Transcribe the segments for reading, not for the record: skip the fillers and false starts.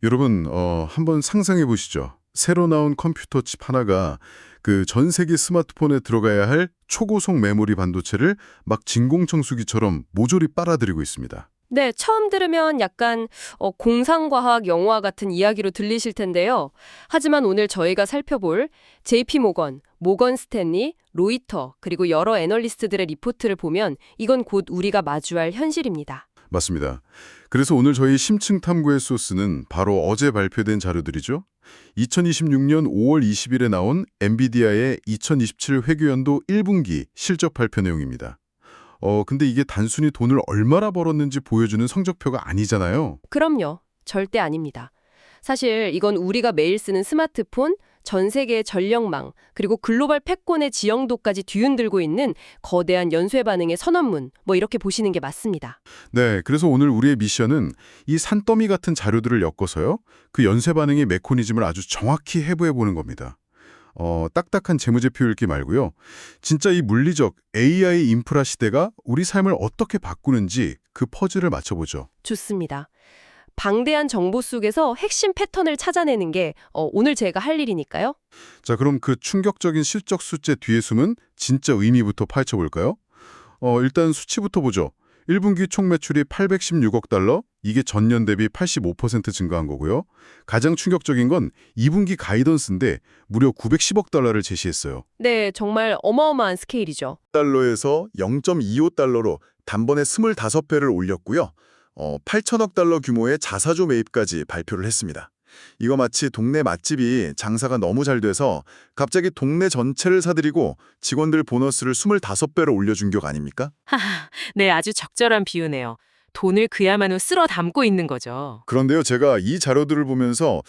여러분, 한번 상상해 보시죠. 새로 나온 컴퓨터 칩 하나가 그 전 세계 스마트폰에 들어가야 할 초고속 메모리 반도체를 막 진공청소기처럼 모조리 빨아들이고 있습니다. 네, 처음 들으면 약간 공상과학 영화 같은 이야기로 들리실 텐데요. 하지만 오늘 저희가 살펴볼 JP 모건 스탠리, 로이터, 그리고 여러 애널리스트들의 리포트를 보면 이건 곧 우리가 마주할 현실입니다. 맞습니다. 그래서 오늘 저희 심층 탐구의 소스는 바로 어제 발표된 자료들이죠. 2026년 5월 20일에 나온 엔비디아의 2027 회계연도 1분기 실적 발표 내용입니다. 근데 이게 단순히 돈을 얼마나 벌었는지 보여주는 성적표가 아니잖아요. 그럼요. 절대 아닙니다. 사실 이건 우리가 매일 쓰는 스마트폰, 전 세계의 전력망, 그리고 글로벌 패권의 지형도까지 뒤흔들고 있는 거대한 연쇄 반응의 선언문, 이렇게 보시는 게 맞습니다. 네, 그래서 오늘 우리의 미션은 이 산더미 같은 자료들을 엮어서요. 그 연쇄 반응의 메커니즘을 아주 정확히 해부해 보는 겁니다. 딱딱한 재무제표 읽기 말고요. 진짜 이 물리적 AI 인프라 시대가 우리 삶을 어떻게 바꾸는지 그 퍼즐을 맞춰보죠. 좋습니다. 방대한 정보 속에서 핵심 패턴을 찾아내는 게 오늘 제가 할 일이니까요. 자, 그럼 그 충격적인 실적 숫자 뒤에 숨은 진짜 의미부터 파헤쳐볼까요? 일단 수치부터 보죠. 1분기 총 매출이 816억 달러, 이게 전년 대비 85% 증가한 거고요. 가장 충격적인 건 2분기 가이던스인데 무려 910억 달러를 제시했어요. 네, 정말 어마어마한 스케일이죠. 달러에서 0.25달러로 단번에 25배를 올렸고요. 8천억 달러 규모의 자사주 매입까지 발표를 했습니다. 이거 마치 동네 맛집이 장사가 너무 잘 돼서 갑자기 동네 전체를 사들이고 직원들 보너스를 25배로 올려준 격 아닙니까? 하하, 네, 아주 적절한 비유네요. 돈을 그야말로 쓸어 담고 있는 거죠. 그런데요, 제가 이 자료들을 보면서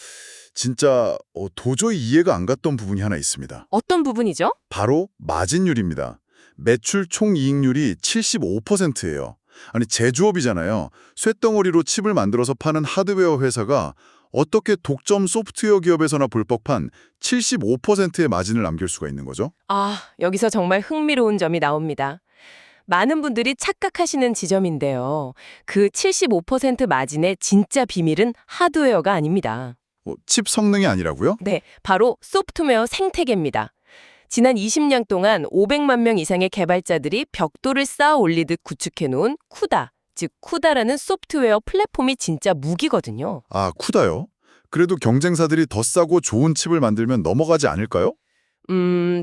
진짜 도저히 이해가 안 갔던 부분이 하나 있습니다. 어떤 부분이죠? 바로 마진율입니다. 매출 총이익률이 75%예요. 아니, 제조업이잖아요. 쇳덩어리로 칩을 만들어서 파는 하드웨어 회사가 어떻게 독점 소프트웨어 기업에서나 볼 법한 75%의 마진을 남길 수가 있는 거죠? 아, 여기서 정말 흥미로운 점이 나옵니다. 많은 분들이 착각하시는 지점인데요. 그 75% 마진의 진짜 비밀은 하드웨어가 아닙니다. 칩 성능이 아니라고요? 네, 바로 소프트웨어 생태계입니다. 지난 20년 동안 500만 명 이상의 개발자들이 벽돌을 쌓아 올리듯 구축해놓은 쿠다, 즉 쿠다라는 소프트웨어 플랫폼이 진짜 무기거든요. 아, 쿠다요? 그래도 경쟁사들이 더 싸고 좋은 칩을 만들면 넘어가지 않을까요?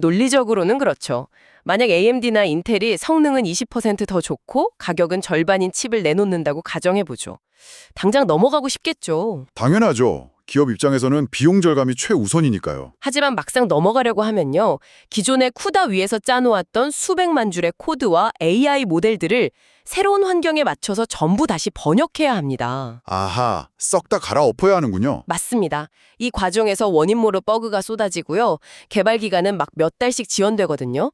논리적으로는 그렇죠. 만약 AMD나 인텔이 성능은 20%더 좋고 가격은 절반인 칩을 내놓는다고 가정해보죠. 당장 넘어가고 싶겠죠. 당연하죠. 기업 입장에서는 비용 절감이 최우선이니까요. 하지만 막상 넘어가려고 하면요. 기존의 쿠다 위에서 짜놓았던 수백만 줄의 코드와 AI 모델들을 새로운 환경에 맞춰서 전부 다시 번역해야 합니다. 아하, 썩 다 갈아엎어야 하는군요. 맞습니다. 이 과정에서 원인 모를 버그가 쏟아지고요. 개발 기간은 막 몇 달씩 지연되거든요.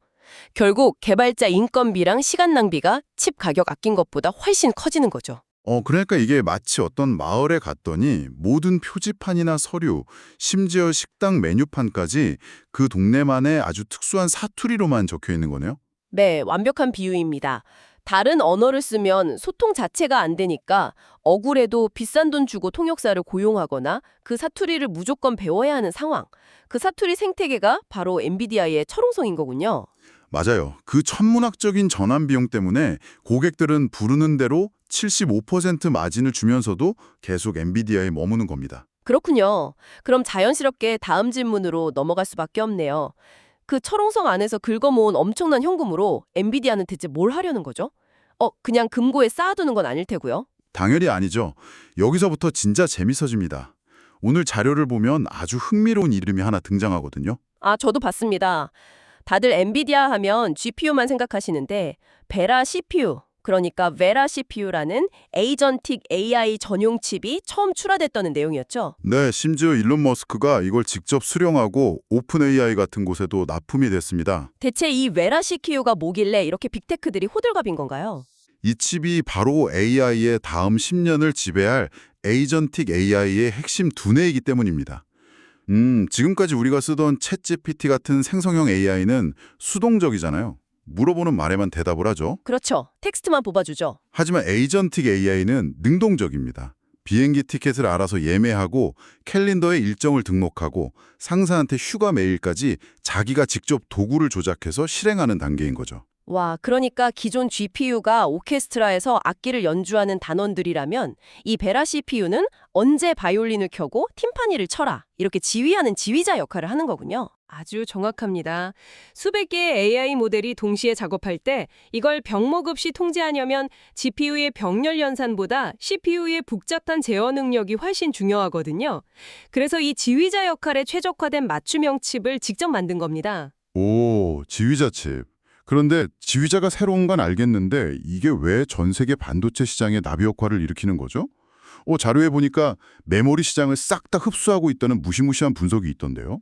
결국 개발자 인건비랑 시간 낭비가 칩 가격 아낀 것보다 훨씬 커지는 거죠. 그러니까 이게 마치 어떤 마을에 갔더니 모든 표지판이나 서류, 심지어 식당 메뉴판까지 그 동네만의 아주 특수한 사투리로만 적혀 있는 거네요. 네, 완벽한 비유입니다. 다른 언어를 쓰면 소통 자체가 안 되니까 억울해도 비싼 돈 주고 통역사를 고용하거나 그 사투리를 무조건 배워야 하는 상황. 그 사투리 생태계가 바로 엔비디아의 철옹성인 거군요. 맞아요. 그 천문학적인 전환 비용 때문에 고객들은 부르는 대로 75% 마진을 주면서도 계속 엔비디아에 머무는 겁니다. 그렇군요. 그럼 자연스럽게 다음 질문으로 넘어갈 수밖에 없네요. 그 철옹성 안에서 긁어모은 엄청난 현금으로 엔비디아는 대체 뭘 하려는 거죠? 그냥 금고에 쌓아두는 건 아닐 테고요. 당연히 아니죠. 여기서부터 진짜 재밌어집니다. 오늘 자료를 보면 아주 흥미로운 이름이 하나 등장하거든요. 아, 저도 봤습니다. 다들 엔비디아 하면 GPU만 생각하시는데 베라 CPU, 그러니까 베라 CPU라는 에이전틱 AI 전용 칩이 처음 출하됐다는 내용이었죠. 네, 심지어 일론 머스크가 이걸 직접 수령하고 오픈 AI 같은 곳에도 납품이 됐습니다. 대체 이 베라 CPU가 뭐길래 이렇게 빅테크들이 호들갑인 건가요? 이 칩이 바로 AI의 다음 10년을 지배할 에이전틱 AI의 핵심 두뇌이기 때문입니다. 지금까지 우리가 쓰던 챗GPT 같은 생성형 AI는 수동적이잖아요. 물어보는 말에만 대답을 하죠. 그렇죠. 텍스트만 뽑아주죠. 하지만 에이전틱 AI는 능동적입니다. 비행기 티켓을 알아서 예매하고 캘린더에 일정을 등록하고 상사한테 휴가 메일까지 자기가 직접 도구를 조작해서 실행하는 단계인 거죠. 와, 그러니까 기존 GPU가 오케스트라에서 악기를 연주하는 단원들이라면 이 베라 CPU는 언제 바이올린을 켜고 팀파니를 쳐라 이렇게 지휘하는 지휘자 역할을 하는 거군요. 아주 정확합니다. 수백 개의 AI 모델이 동시에 작업할 때 이걸 병목 없이 통제하려면 GPU의 병렬 연산보다 CPU의 복잡한 제어 능력이 훨씬 중요하거든요. 그래서 이 지휘자 역할에 최적화된 맞춤형 칩을 직접 만든 겁니다. 오, 지휘자 칩. 그런데 지휘자가 새로운 건 알겠는데 이게 왜 전 세계 반도체 시장에 나비 효과를 일으키는 거죠? 자료에 보니까 메모리 시장을 싹 다 흡수하고 있다는 무시무시한 분석이 있던데요.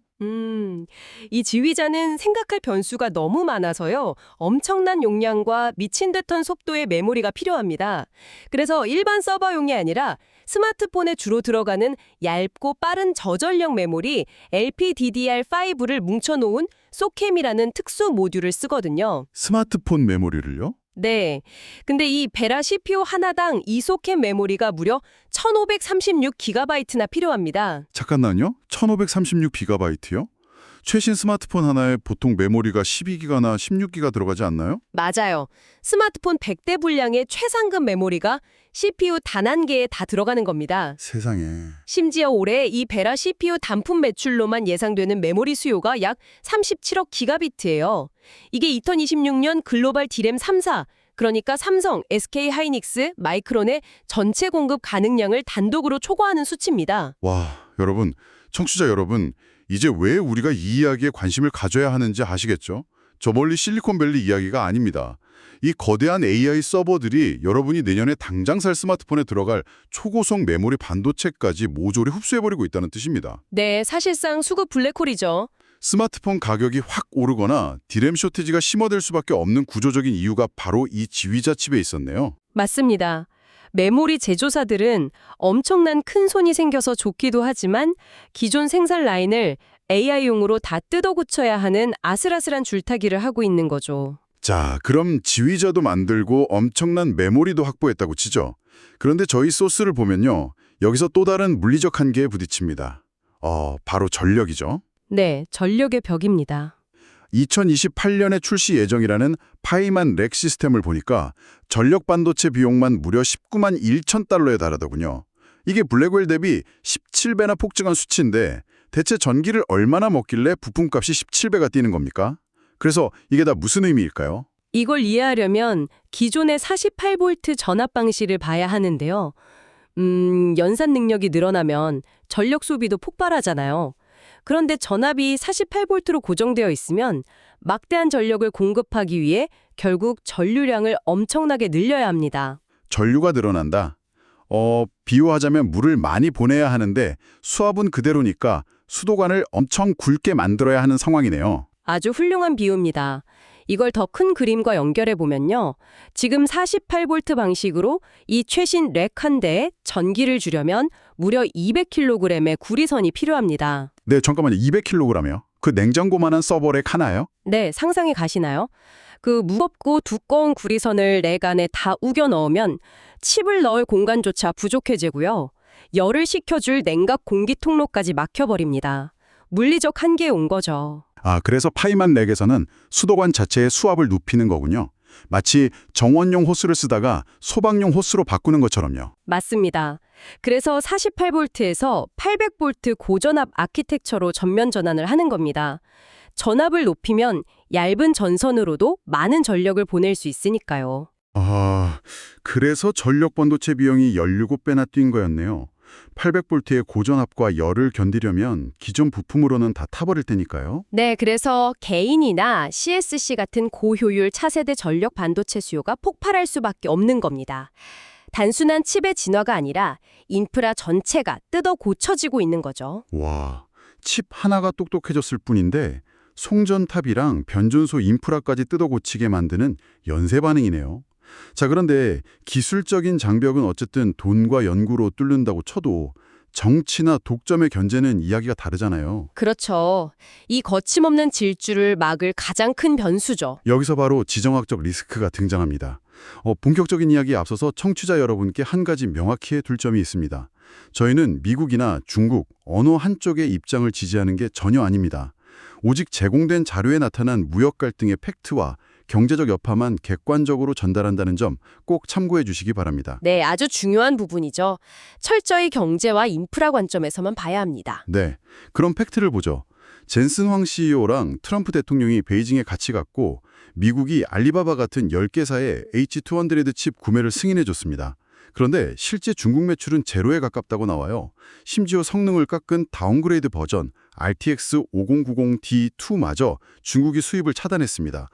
이 지휘자는 생각할 변수가 너무 많아서요. 엄청난 용량과 미친 듯한 속도의 메모리가 필요합니다. 그래서 일반 서버용이 아니라 스마트폰에 주로 들어가는 얇고 빠른 저전력 메모리 LPDDR5를 뭉쳐놓은 소캠이라는 특수 모듈을 쓰거든요. 스마트폰 메모리를요? 네. 근데 이 베라 CPU 하나당 이 소켓 메모리가 무려 1536GB나 필요합니다. 잠깐만요. 1536GB요? 최신 스마트폰 하나에 보통 메모리가 12기가나 16기가 들어가지 않나요? 맞아요. 스마트폰 100대 분량의 최상급 메모리가 CPU 단 한 개에 다 들어가는 겁니다. 세상에. 심지어 올해 이 베라 CPU 단품 매출로만 예상되는 메모리 수요가 약 37억 기가비트예요. 이게 2026년 글로벌 디램 3사, 그러니까 삼성, SK 하이닉스, 마이크론의 전체 공급 가능량을 단독으로 초과하는 수치입니다. 와, 여러분, 청취자 여러분, 이제 왜 우리가 이 이야기에 관심을 가져야 하는지 아시겠죠? 저 멀리 실리콘밸리 이야기가 아닙니다. 이 거대한 AI 서버들이 여러분이 내년에 당장 살 스마트폰에 들어갈 초고속 메모리 반도체까지 모조리 흡수해버리고 있다는 뜻입니다. 네, 사실상 수급 블랙홀이죠. 스마트폰 가격이 확 오르거나 디램 쇼티지가 심화될 수밖에 없는 구조적인 이유가 바로 이 지휘자 칩에 있었네요. 맞습니다. 메모리 제조사들은 엄청난 큰 손이 생겨서 좋기도 하지만 기존 생산 라인을 AI용으로 다 뜯어 고쳐야 하는 아슬아슬한 줄타기를 하고 있는 거죠. 자, 그럼 지휘자도 만들고 엄청난 메모리도 확보했다고 치죠. 그런데 저희 소스를 보면요. 여기서 또 다른 물리적 한계에 부딪힙니다. 바로 전력이죠. 네, 전력의 벽입니다. 2028년에 출시 예정이라는 파이만 렉 시스템을 보니까 전력 반도체 비용만 무려 19만 1천 달러에 달하더군요. 이게 블랙웰 대비 17배나 폭증한 수치인데 대체 전기를 얼마나 먹길래 부품값이 17배가 뛰는 겁니까? 그래서 이게 다 무슨 의미일까요? 이걸 이해하려면 기존의 48V 전압 방식을 봐야 하는데요. 연산 능력이 늘어나면 전력 소비도 폭발하잖아요. 그런데 전압이 48V로 고정되어 있으면 막대한 전력을 공급하기 위해 결국 전류량을 엄청나게 늘려야 합니다. 전류가 늘어난다. 비유하자면 물을 많이 보내야 하는데 수압은 그대로니까 수도관을 엄청 굵게 만들어야 하는 상황이네요. 아주 훌륭한 비유입니다. 이걸 더 큰 그림과 연결해 보면요. 지금 48V 방식으로 이 최신 렉 한 대에 전기를 주려면 무려 200kg의 구리선이 필요합니다. 네, 잠깐만요. 200kg이요? 그 냉장고만한 서버렉 하나요? 네, 상상이 가시나요? 그 무겁고 두꺼운 구리선을 렉 안에 다 우겨 넣으면 칩을 넣을 공간조차 부족해지고요. 열을 식혀줄 냉각 공기 통로까지 막혀버립니다. 물리적 한계에 온 거죠. 그래서 파이만 렉에서는 수도관 자체의 수압을 높이는 거군요. 마치 정원용 호스를 쓰다가 소방용 호스로 바꾸는 것처럼요. 맞습니다. 그래서 48V에서 800V 고전압 아키텍처로 전면 전환을 하는 겁니다. 전압을 높이면 얇은 전선으로도 많은 전력을 보낼 수 있으니까요. 그래서 전력 반도체 비용이 17배나 뛴 거였네요. 800V의 고전압과 열을 견디려면 기존 부품으로는 다 타버릴 테니까요. 네, 그래서 개인이나 CSC 같은 고효율 차세대 전력 반도체 수요가 폭발할 수밖에 없는 겁니다. 단순한 칩의 진화가 아니라 인프라 전체가 뜯어 고쳐지고 있는 거죠. 와, 칩 하나가 똑똑해졌을 뿐인데 송전탑이랑 변전소 인프라까지 뜯어 고치게 만드는 연쇄 반응이네요. 자, 그런데 기술적인 장벽은 어쨌든 돈과 연구로 뚫는다고 쳐도 정치나 독점의 견제는 이야기가 다르잖아요. 그렇죠. 이 거침없는 질주를 막을 가장 큰 변수죠. 여기서 바로 지정학적 리스크가 등장합니다. 본격적인 이야기에 앞서서 청취자 여러분께 한 가지 명확히 해둘 점이 있습니다. 저희는 미국이나 중국, 어느 한쪽의 입장을 지지하는 게 전혀 아닙니다. 오직 제공된 자료에 나타난 무역 갈등의 팩트와 경제적 여파만 객관적으로 전달한다는 점 꼭 참고해 주시기 바랍니다. 네, 아주 중요한 부분이죠. 철저히 경제와 인프라 관점에서만 봐야 합니다. 네, 그럼 팩트를 보죠. 젠슨 황 CEO랑 트럼프 대통령이 베이징에 같이 갔고 미국이 알리바바 같은 10개사의 H200 칩 구매를 승인해줬습니다. 그런데 실제 중국 매출은 제로에 가깝다고 나와요. 심지어 성능을 깎은 다운그레이드 버전 RTX 5090D2마저 중국이 수입을 차단했습니다.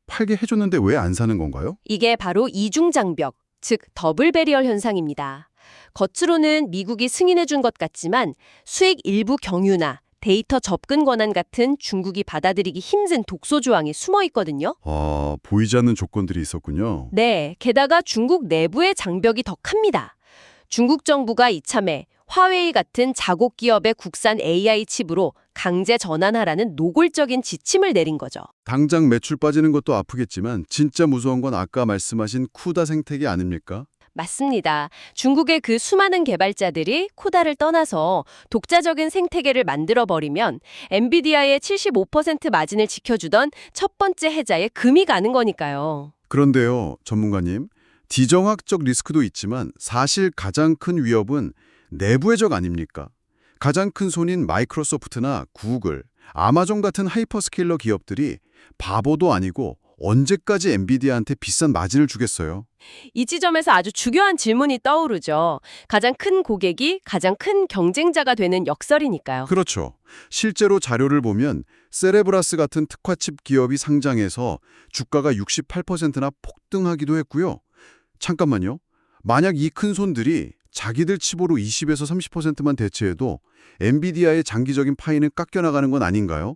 팔게 해줬는데 왜 안 사는 건가요? 이게 바로 이중장벽, 즉 더블 배리어 현상입니다. 겉으로는 미국이 승인해준 것 같지만 수익 일부 경유나 데이터 접근 권한 같은 중국이 받아들이기 힘든 독소 조항이 숨어 있거든요. 보이지 않는 조건들이 있었군요. 네, 게다가 중국 내부의 장벽이 더 큽니다. 중국 정부가 이참에 화웨이 같은 자국 기업의 국산 AI 칩으로 강제 전환하라는 노골적인 지침을 내린 거죠. 당장 매출 빠지는 것도 아프겠지만 진짜 무서운 건 아까 말씀하신 쿠다 생태계 아닙니까? 맞습니다. 중국의 그 수많은 개발자들이 쿠다를 떠나서 독자적인 생태계를 만들어버리면 엔비디아의 75% 마진을 지켜주던 첫 번째 해자에 금이 가는 거니까요. 그런데요, 전문가님. 지정학적 리스크도 있지만 사실 가장 큰 위협은 내부의 적 아닙니까? 가장 큰 손인 마이크로소프트나 구글, 아마존 같은 하이퍼스케일러 기업들이 바보도 아니고 언제까지 엔비디아한테 비싼 마진을 주겠어요? 이 지점에서 아주 중요한 질문이 떠오르죠. 가장 큰 고객이 가장 큰 경쟁자가 되는 역설이니까요. 그렇죠. 실제로 자료를 보면 세레브라스 같은 특화칩 기업이 상장해서 주가가 68%나 폭등하기도 했고요. 잠깐만요. 만약 이 큰 손들이 자기들 칩으로 20에서 30%만 대체해도 엔비디아의 장기적인 파이는 깎여나가는 건 아닌가요?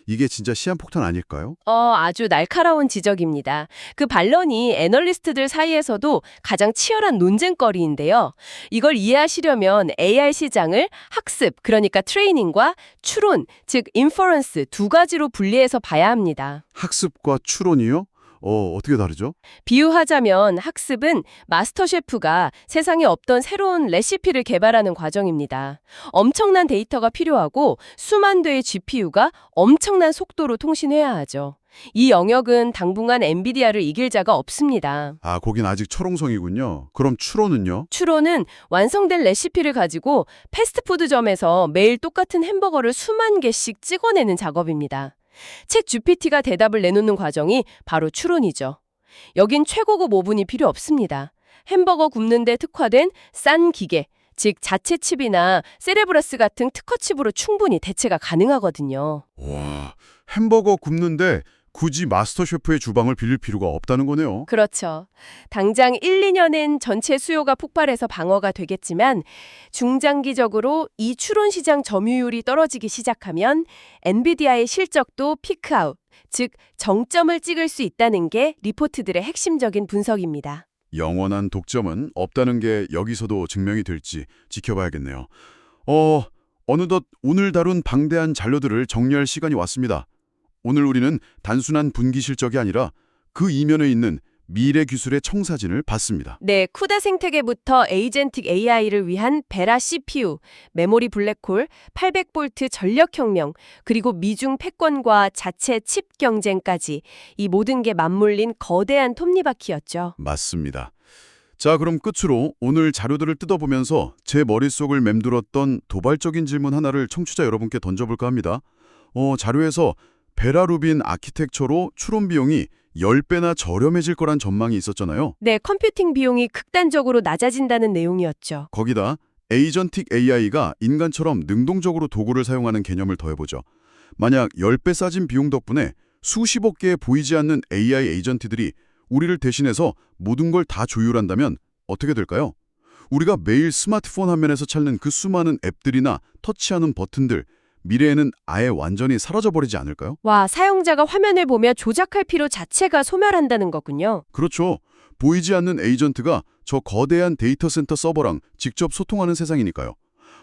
이게 진짜 시한폭탄 아닐까요? 아주 날카로운 지적입니다. 그 반론이 애널리스트들 사이에서도 가장 치열한 논쟁거리인데요. 이걸 이해하시려면 AI 시장을 학습, 그러니까 트레이닝과 추론, 즉 인퍼런스 두 가지로 분리해서 봐야 합니다. 학습과 추론이요? 어떻게 다르죠? 비유하자면 학습은 마스터 셰프가 세상에 없던 새로운 레시피를 개발하는 과정입니다. 엄청난 데이터가 필요하고 수만 대의 GPU가 엄청난 속도로 통신해야 하죠. 이 영역은 당분간 엔비디아를 이길 자가 없습니다. 거긴 아직 초롱성이군요. 그럼 추론은요? 추론은 완성된 레시피를 가지고 패스트푸드점에서 매일 똑같은 햄버거를 수만 개씩 찍어내는 작업입니다. 챗 GPT가 대답을 내놓는 과정이 바로 추론이죠. 여긴 최고급 오븐이 필요 없습니다. 햄버거 굽는 데 특화된 싼 기계, 즉 자체 칩이나 세레브라스 같은 특허 칩으로 충분히 대체가 가능하거든요. 와, 햄버거 굽는데 굳이 마스터 셰프의 주방을 빌릴 필요가 없다는 거네요. 그렇죠. 당장 1, 2년엔 전체 수요가 폭발해서 방어가 되겠지만 중장기적으로 이 추론 시장 점유율이 떨어지기 시작하면 엔비디아의 실적도 피크아웃, 즉 정점을 찍을 수 있다는 게 리포트들의 핵심적인 분석입니다. 영원한 독점은 없다는 게 여기서도 증명이 될지 지켜봐야겠네요. 어느덧 오늘 다룬 방대한 자료들을 정리할 시간이 왔습니다. 오늘 우리는 단순한 분기 실적이 아니라 그 이면에 있는 미래 기술의 청사진을 봤습니다. 네, 쿠다 생태계부터 에이젠틱 AI를 위한 베라 CPU, 메모리 블랙홀, 800V 전력혁명, 그리고 미중 패권과 자체 칩 경쟁까지 이 모든 게 맞물린 거대한 톱니바퀴였죠. 맞습니다. 자, 그럼 끝으로 오늘 자료들을 뜯어보면서 제 머릿속을 맴돌았던 도발적인 질문 하나를 청취자 여러분께 던져볼까 합니다. 자료에서 베라 루빈 아키텍처로 추론 비용이 10배나 저렴해질 거란 전망이 있었잖아요. 네, 컴퓨팅 비용이 극단적으로 낮아진다는 내용이었죠. 거기다 에이전틱 AI가 인간처럼 능동적으로 도구를 사용하는 개념을 더해보죠. 만약 10배 싸진 비용 덕분에 수십억 개의 보이지 않는 AI 에이전트들이 우리를 대신해서 모든 걸 다 조율한다면 어떻게 될까요? 우리가 매일 스마트폰 화면에서 찾는 그 수많은 앱들이나 터치하는 버튼들, 미래에는 아예 완전히 사라져버리지 않을까요? 와, 사용자가 화면을 보며 조작할 필요 자체가 소멸한다는 거군요. 그렇죠. 보이지 않는 에이전트가 저 거대한 데이터 센터 서버랑 직접 소통하는 세상이니까요.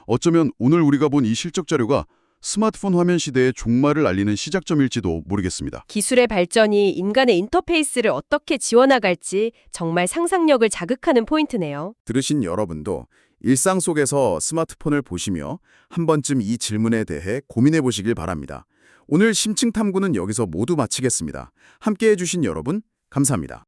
어쩌면 오늘 우리가 본 이 실적 자료가 스마트폰 화면 시대의 종말을 알리는 시작점일지도 모르겠습니다. 기술의 발전이 인간의 인터페이스를 어떻게 지워나갈지 정말 상상력을 자극하는 포인트네요. 들으신 여러분도 일상 속에서 스마트폰을 보시며 한 번쯤 이 질문에 대해 고민해 보시길 바랍니다. 오늘 심층 탐구는 여기서 모두 마치겠습니다. 함께해 주신 여러분, 감사합니다.